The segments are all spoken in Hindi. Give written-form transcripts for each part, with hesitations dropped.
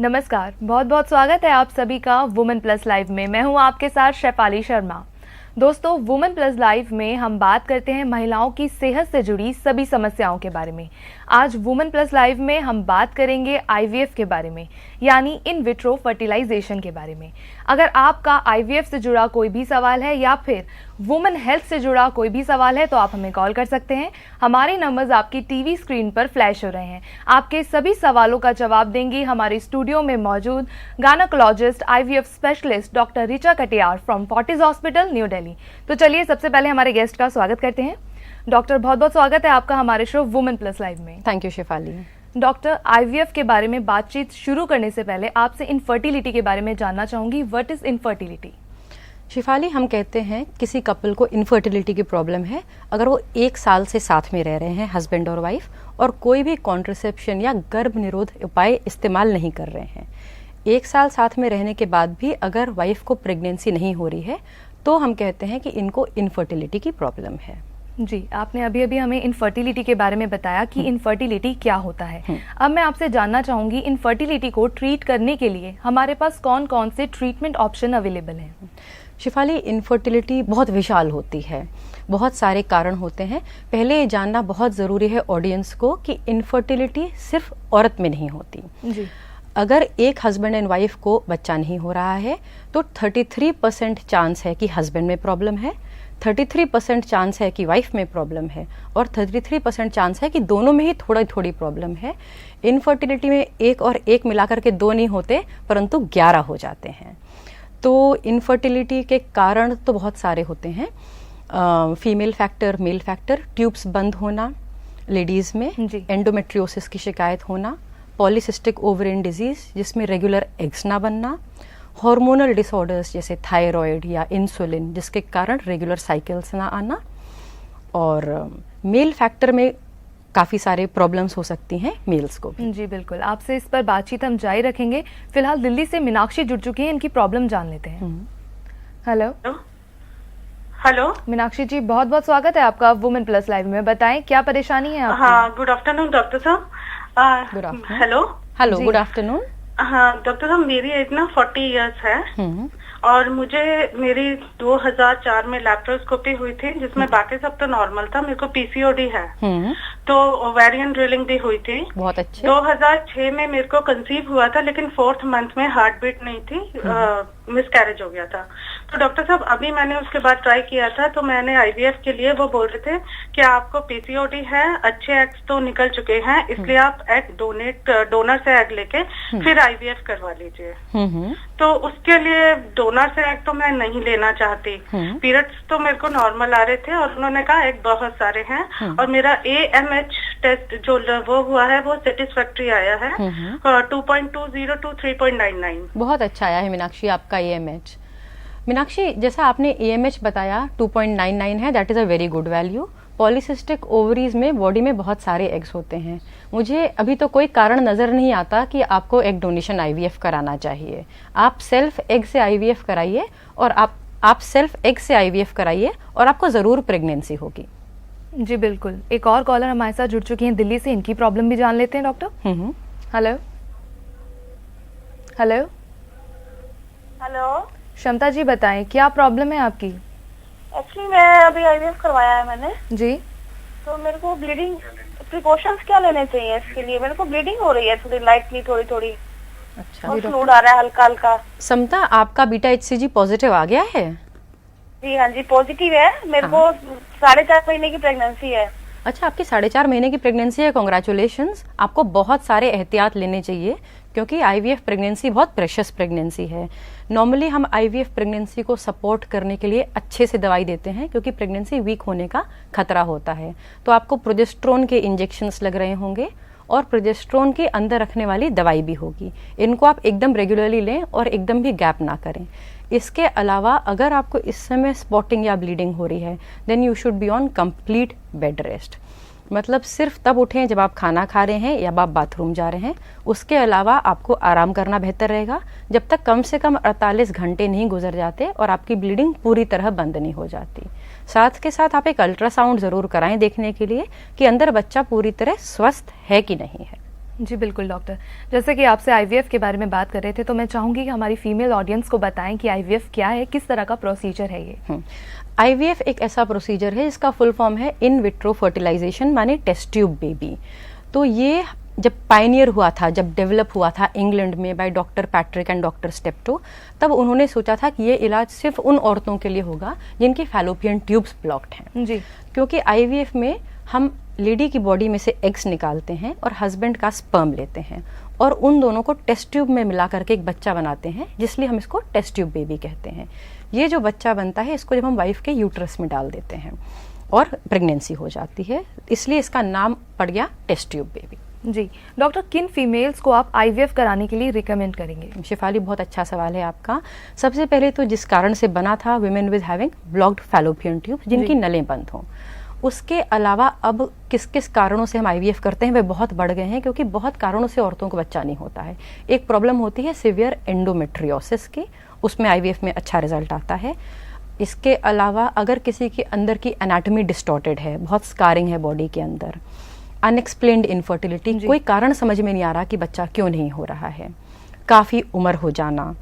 नमस्कार, बहुत बहुत स्वागत है आप सभी का वुमेन प्लस लाइव में। मैं हूं आपके साथ शेफाली शर्मा। दोस्तों, वुमेन प्लस लाइव में हम बात करते हैं महिलाओं की सेहत से जुड़ी सभी समस्याओं के बारे में। आज वुमेन प्लस लाइव में हम बात करेंगे आईवीएफ के बारे में, यानी इन विट्रो फर्टिलाइजेशन के बारे में। अगर आपका आईवीएफ से जुड़ा कोई भी सवाल है या फिर वुमेन हेल्थ से जुड़ा कोई भी सवाल है तो आप हमें कॉल कर सकते हैं। हमारे नंबर्स आपकी टीवी स्क्रीन पर फ्लैश हो रहे हैं। आपके सभी सवालों का जवाब देंगी हमारे स्टूडियो में मौजूद gynaecologist IVF specialist doctor Richa Katiyar from Fortis hospital, new Delhi. तो चलिए सबसे पहले हमारे गेस्ट का स्वागत करते हैं। डॉक्टर, बहुत बहुत स्वागत है आपका हमारे शो वुमेन प्लस लाइव में। Thank you Shefali. Doctor, IVF के बारे में बातचीत शुरू करने से पहले आपसे इनफर्टिलिटी के बारे में जानना चाहूंगी। What is infertility? शेफाली, हम कहते हैं किसी कपल को इनफर्टिलिटी की प्रॉब्लम है अगर वो 1 साल से साथ में रह रहे हैं, हस्बैंड और वाइफ, और कोई भी कॉन्ट्रासेप्शन या गर्भ निरोध उपाय इस्तेमाल नहीं कर रहे हैं। 1 साल साथ में रहने के बाद भी अगर वाइफ को प्रेगनेंसी नहीं हो रही है तो हम कहते हैं कि इनको इनफर्टिलिटी की प्रॉब्लम है। जी, आपने अभी अभी हमें इनफर्टिलिटी के बारे में बताया कि इनफर्टिलिटी क्या होता है। अब मैं आपसे जानना चाहूंगी, इनफर्टिलिटी को ट्रीट करने के लिए हमारे पास कौन कौन से ट्रीटमेंट ऑप्शन अवेलेबल हैं? शेफाली, इनफर्टिलिटी बहुत विशाल होती है, बहुत सारे कारण होते हैं। पहले ये जानना बहुत ज़रूरी है ऑडियंस को कि इनफर्टिलिटी सिर्फ औरत में नहीं होती। जी। अगर एक हस्बैंड एंड वाइफ को बच्चा नहीं हो रहा है तो 33% चांस है कि हस्बैंड में प्रॉब्लम है, 33% चांस है कि वाइफ में प्रॉब्लम है, और 33% चांस है कि दोनों में ही थोड़ी थोड़ी प्रॉब्लम है। इनफर्टिलिटी में एक और एक मिलाकर के 2 नहीं होते परंतु 11 हो जाते हैं। तो इनफर्टिलिटी के कारण तो बहुत सारे होते हैं। Female factor, mail factor, tubes बंद होना लेडीज में, एंडोमेट्रियोसिस की शिकायत होना, पॉलीसिस्टिक ओवरियन डिजीज जिसमें रेगुलर एग्स ना बनना, हार्मोनल डिसऑर्डर्स जैसे थायराइड या इंसुलिन जिसके कारण रेगुलर साइकिल्स ना आना, और मेल फैक्टर में काफ़ी सारे प्रॉब्लम्स हो सकती हैं मेल्स को भी। जी बिल्कुल, आपसे इस पर बातचीत हम जारी रखेंगे। फिलहाल दिल्ली से मीनाक्षी जुड़ चुकी हैं, इनकी प्रॉब्लम जान लेते हैं। हेलो हेलो मीनाक्षी जी, बहुत बहुत स्वागत है आपका वुमेन प्लस लाइव में। बताएं क्या परेशानी है आपकी? हाँ, गुड आफ्टरनून डॉक्टर साहब। Good afternoon. Hello, good afternoon. हाँ डॉक्टर साहब, मेरी एज ना 40 इयर्स है और मुझे मेरी 2004 में लैप्रोस्कोपी हुई थी जिसमें बाकी सब तो नॉर्मल था। मेरे को पीसीओडी है, तो ओवेरियन ड्रिलिंग भी हुई थी। बहुत अच्छे। 2006 में मेरे को कंसीव हुआ था, लेकिन 4th मंथ में हार्ट बीट नहीं थी, मिसकैरेज हो गया था। तो डॉक्टर साहब, अभी मैंने उसके बाद ट्राई किया था, तो मैंने आईवीएफ के लिए वो बोल रहे थे कि आपको पीसीओडी है, अच्छे एग्स तो निकल चुके हैं, इसलिए आप एग डोनर से एग लेके फिर आईवीएफ करवा लीजिए। तो उसके लिए डोनर से एग तो मैं नहीं लेना चाहती। पीरियड्स तो मेरे को नॉर्मल आ रहे थे और उन्होंने कहा एग बहुत सारे हैं, और मेरा AMH टेस्ट जो वो हुआ है वो सेटिस्फैक्ट्री आया है, 2.20 to 3.99। बहुत अच्छा आया है मीनाक्षी आपका AMH। मीनाक्षी, जैसा आपने AMH बताया 2.99 है, that is a very good value. Polycystic ovaries में बॉडी में बहुत सारे एग्स होते हैं। मुझे अभी तो कोई कारण नज़र नहीं आता कि आपको एग डोनेशन IVF कराना चाहिए। आप सेल्फ एग से IVF कराइए, और आप सेल्फ एग से IVF कराइए और आपको ज़रूर प्रेगनेंसी होगी। जी बिल्कुल। एक और कॉलर हमारे साथ जुड़ चुकी हैं दिल्ली से, इनकी प्रॉब्लम भी जान लेते हैं डॉक्टर। हेलो हेलो हेलो क्षमता जी, बताएं क्या प्रॉब्लम है आपकी? एक्चुअली मैं अभी आईवीएफ करवाया है मैंने जी। तो मेरे को ब्लीडिंग प्रिकॉशंस क्या लेने चाहिए इसके लिए? मेरे को ब्लीडिंग हो रही है थोड़ी लाइटली, थोड़ी अच्छा, और फ्लूइड आ रहा है हल्का हल्का। समता, आपका बीटा HCG पॉजिटिव आ गया है? जी हाँ जी, पॉजिटिव है। मेरे को 4.5 महीने की प्रेगनेंसी है। अच्छा, आपकी 4.5 महीने की प्रेगनेंसी है, कॉन्ग्रेचुलेशंस। आपको बहुत सारे एहतियात लेने चाहिए क्योंकि IVF प्रेगनेंसी बहुत प्रेशियस प्रेगनेंसी है। नॉर्मली हम IVF प्रेगनेंसी को सपोर्ट करने के लिए अच्छे से दवाई देते हैं क्योंकि प्रेगनेंसी वीक होने का खतरा होता है। तो आपको प्रोजेस्ट्रोन के इंजेक्शंस लग रहे होंगे और प्रोजेस्ट्रोन के अंदर रखने वाली दवाई भी होगी। इनको आप एकदम रेगुलरली लें और एकदम भी गैप ना करें। इसके अलावा अगर आपको इस समय स्पॉटिंग या ब्लीडिंग हो रही है then you should be on complete bed rest. मतलब सिर्फ तब उठें जब आप खाना खा रहे हैं या आप बाथरूम जा रहे हैं। उसके अलावा आपको आराम करना बेहतर रहेगा जब तक कम से कम 48 घंटे नहीं गुजर जाते और आपकी ब्लीडिंग पूरी तरह बंद नहीं हो जाती। साथ के साथ आप एक अल्ट्रासाउंड ज़रूर कराएं देखने के लिए कि अंदर बच्चा पूरी तरह स्वस्थ है कि नहीं है। जी बिल्कुल डॉक्टर, जैसे कि आपसे आईवीएफ के बारे में बात कर रहे थे, तो मैं चाहूंगी कि हमारी फीमेल ऑडियंस को बताएं कि आईवीएफ क्या है, किस तरह का प्रोसीजर है ये। आईवीएफ एक ऐसा प्रोसीजर है, इसका फुल फॉर्म है इन विट्रो फर्टिलाइजेशन, माने टेस्ट ट्यूब बेबी। तो ये जब पायनियर हुआ था, जब डेवलप हुआ था इंग्लैंड में by doctor Patrick and doctor Steptoe, तब उन्होंने सोचा था कि ये इलाज सिर्फ उन औरतों के लिए होगा जिनकी फैलोपियन ट्यूब्स ब्लॉक्ड हैं। जी। क्योंकि आईवीएफ में हम लेडी की बॉडी में से एग्स निकालते हैं और हस्बैंड का स्पर्म लेते हैं और उन दोनों को टेस्ट ट्यूब में मिला करके एक बच्चा बनाते हैं, जिसलिए हम इसको टेस्ट ट्यूब बेबी कहते हैं। ये जो बच्चा बनता है, इसको जब हम वाइफ के यूट्रस में डाल देते हैं और प्रेगनेंसी हो जाती है, इसलिए इसका नाम पड़ गया टेस्ट ट्यूब बेबी। जी डॉक्टर, किन फीमेल्स को आप आईवीएफ कराने के लिए रिकमेंड करेंगे? शिफाली, बहुत अच्छा सवाल है आपका। सबसे पहले तो जिस कारण से बना था, women with having blocked fallopian tube, जिनकी नलें बंद हों। उसके अलावा अब किस किस कारणों से हम आईवीएफ करते हैं वे बहुत बढ़ गए हैं, क्योंकि बहुत कारणों से औरतों को बच्चा नहीं होता है। एक प्रॉब्लम होती है सिवियर एंडोमेट्रियोसिस की, उसमें आईवीएफ में अच्छा रिजल्ट आता है। इसके अलावा अगर किसी के अंदर की एनाटॉमी डिस्टॉर्टेड है, बहुत स्कारिंग है बॉडी के अंदर, अनएक्सप्लेन्ड इनफर्टिलिटी, कोई कारण समझ में नहीं आ रहा कि बच्चा क्यों नहीं हो रहा है, काफ़ी उम्र हो जाना,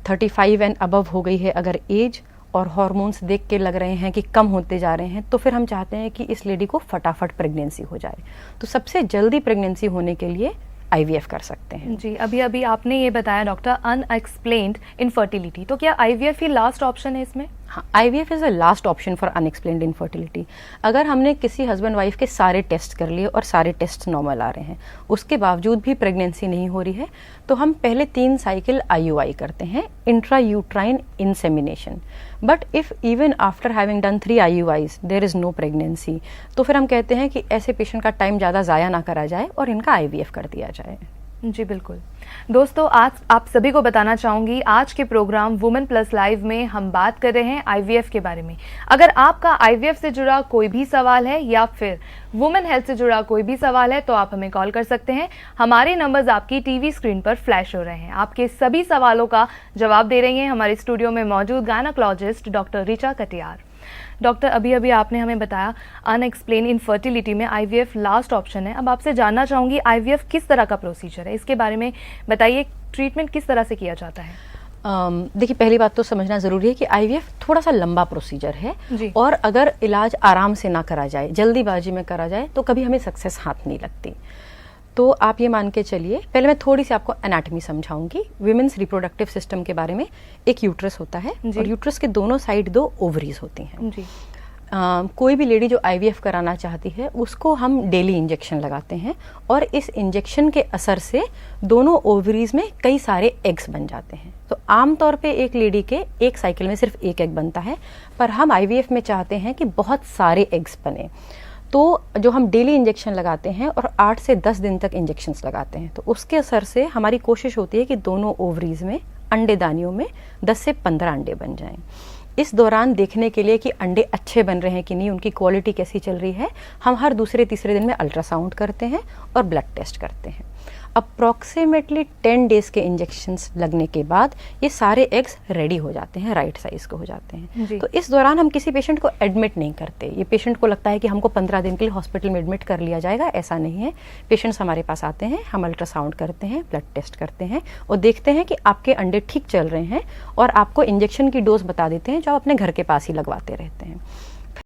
35 एंड अबव हो गई है अगर एज, और हार्मोन्स देख के लग रहे हैं कि कम होते जा रहे हैं, तो फिर हम चाहते हैं कि इस लेडी को फटाफट प्रेगनेंसी हो जाए। तो सबसे जल्दी प्रेगनेंसी होने के लिए आईवीएफ कर सकते हैं। जी, अभी अभी आपने ये बताया डॉक्टर अनएक्सप्लेन्ड इनफर्टिलिटी, तो क्या आईवीएफ ही लास्ट ऑप्शन है इसमें? हाँ, IVF is a last option for unexplained infertility. अगर हमने किसी हस्बैंड वाइफ के सारे टेस्ट कर लिए और सारे टेस्ट नॉर्मल आ रहे हैं, उसके बावजूद भी प्रेगनेंसी नहीं हो रही है, तो हम पहले 3 साइकिल आईयूआई करते हैं, intra uterine insemination. But if even after having done 3 IUIs there is no pregnancy, तो फिर हम कहते हैं कि ऐसे पेशेंट का टाइम ज़्यादा ज़ाया ना करा जाए और इनका आईवीएफ कर दिया जाए। जी बिल्कुल दोस्तों, आज आप सभी को बताना चाहूँगी, आज के प्रोग्राम वुमेन प्लस लाइव में हम बात कर रहे हैं आईवीएफ के बारे में। अगर आपका आईवीएफ से जुड़ा कोई भी सवाल है या फिर वुमेन हेल्थ से जुड़ा कोई भी सवाल है, तो आप हमें कॉल कर सकते हैं। हमारे नंबर्स आपकी टीवी स्क्रीन पर फ्लैश हो रहे हैं। आपके सभी सवालों का जवाब दे रही हैं हमारे स्टूडियो में मौजूद gynaecologist doctor Richa Katiyar. Doctor, अभी अभी आपने हमें बताया अनएक्सप्लेन इनफर्टिलिटी में आईवीएफ लास्ट ऑप्शन है। अब आपसे जानना चाहूँगी आईवीएफ किस तरह का प्रोसीजर है, इसके बारे में बताइए, ट्रीटमेंट किस तरह से किया जाता है? देखिए, पहली बात तो समझना ज़रूरी है कि आईवीएफ थोड़ा सा लंबा प्रोसीजर है जी। और अगर इलाज आराम से ना करा जाए, जल्दीबाजी में करा जाए, तो कभी हमें सक्सेस हाथ नहीं लगती। तो आप ये मान के चलिए, पहले मैं थोड़ी सी आपको एनाटॉमी समझाऊंगी। विमेन्स रिप्रोडक्टिव सिस्टम के बारे में, एक यूट्रस होता है और यूट्रस के दोनों साइड 2 ओवरीज होती हैं। जी। कोई भी लेडी जो आईवीएफ कराना चाहती है, उसको हम डेली इंजेक्शन लगाते हैं और इस इंजेक्शन के असर से दोनों ओवरीज में कई सारे एग्स बन जाते हैं। तो आमतौर पे एक लेडी के एक साइकिल में सिर्फ एक एग बनता है, पर हम आईवीएफ में चाहते हैं कि बहुत सारे एग्स बने। तो जो हम डेली इंजेक्शन लगाते हैं और 8 से 10 दिन तक इंजेक्शन्स लगाते हैं, तो उसके असर से हमारी कोशिश होती है कि दोनों ओवरीज में, अंडेदानियों में 10 से 15 अंडे बन जाएं। इस दौरान देखने के लिए कि अंडे अच्छे बन रहे हैं कि नहीं, उनकी क्वालिटी कैसी चल रही है, हम हर दूसरे तीसरे दिन में अल्ट्रासाउंड करते हैं और ब्लड टेस्ट करते हैं। अप्रॉक्सीमेटली 10 डेज के इंजेक्शन्स लगने के बाद ये सारे एग्स रेडी हो जाते हैं, राइट साइज के हो जाते हैं। तो इस दौरान हम किसी पेशेंट को एडमिट नहीं करते। ये पेशेंट को लगता है कि हमको 15 दिन के लिए हॉस्पिटल में एडमिट कर लिया जाएगा, ऐसा नहीं है। पेशेंट्स हमारे पास आते हैं, हम अल्ट्रासाउंड करते हैं, ब्लड टेस्ट करते हैं और देखते हैं कि आपके अंडे ठीक चल रहे हैं और आपको इंजेक्शन की डोज बता देते हैं, जो आप अपने घर के पास ही लगवाते रहते हैं।